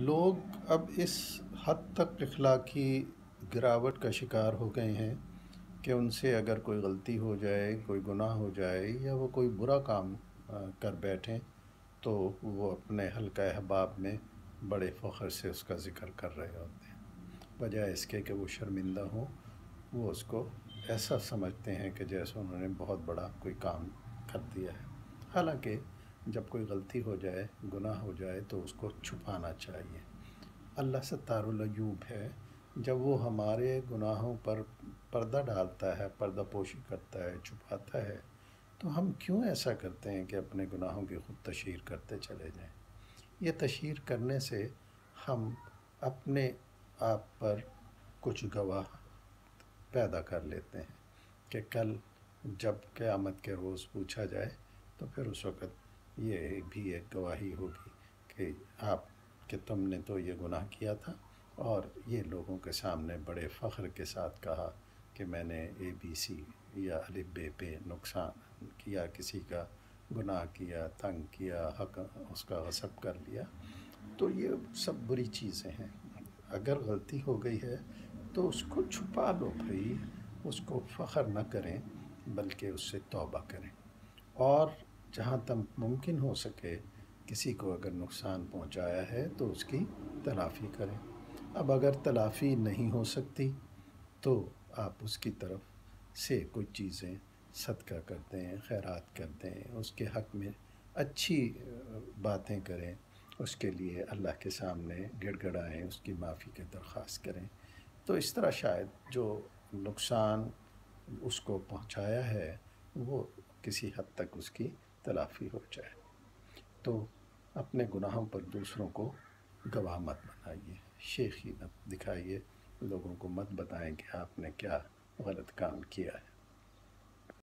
لوگ اب اس حد تک اخلاقی گراوٹ کا شکار ہو گئے ہیں کہ ان سے اگر کوئی غلطی ہو جائے، کوئی گناہ ہو جائے یا وہ کوئی برا کام کر بیٹھیں تو وہ اپنے حلقہ احباب میں بڑے فخر سے اس کا ذکر کر رہے ہوتے ہیں، بجائے اس کے کہ وہ شرمندہ ہوں۔ وہ اس کو ایسا سمجھتے ہیں کہ جیسے انہوں نے بہت بڑا کوئی کام کر دیا ہے، حالانکہ جب کوئی غلطی ہو جائے، گناہ ہو جائے تو اس کو چھپانا چاہیے۔ اللہ ستار العیوب ہے، جب وہ ہمارے گناہوں پر پردہ ڈالتا ہے، پردہ پوشی کرتا ہے، چھپاتا ہے، تو ہم کیوں ایسا کرتے ہیں کہ اپنے گناہوں کی خود تشہیر کرتے چلے جائیں؟ یہ تشہیر کرنے سے ہم اپنے آپ پر کچھ گواہ پیدا کر لیتے ہیں کہ کل جب قیامت کے روز پوچھا جائے تو پھر اس وقت یہ بھی ایک گواہی ہوگی کہ کہ تم نے تو یہ گناہ کیا تھا اور یہ لوگوں کے سامنے بڑے فخر کے ساتھ کہا کہ میں نے ABC یا الف ب پہ نقصان کیا، کسی کا گناہ کیا، تنگ کیا، حق اس کا غصب کر لیا۔ تو یہ سب بری چیزیں ہیں۔ اگر غلطی ہو گئی ہے تو اس کو چھپا لو بھائی، اس کو فخر نہ کریں بلکہ اس سے توبہ کریں، اور جہاں تک ممکن ہو سکے کسی کو اگر نقصان پہنچایا ہے تو اس کی تلافی کریں۔ اب اگر تلافی نہیں ہو سکتی تو آپ اس کی طرف سے کچھ چیزیں صدقہ کر دیں، خیرات کر دیں، اس کے حق میں اچھی باتیں کریں، اس کے لیے اللہ کے سامنے گڑ گڑائیں، اس کی معافی کی درخواست کریں۔ تو اس طرح شاید جو نقصان اس کو پہنچایا ہے وہ کسی حد تک اس کی تلافی ہو جائے۔ تو اپنے گناہوں پر دوسروں کو گواہ مت بنائیے، شیخی مت دکھائیے، لوگوں کو مت بتائیں کہ آپ نے کیا غلط کام کیا ہے۔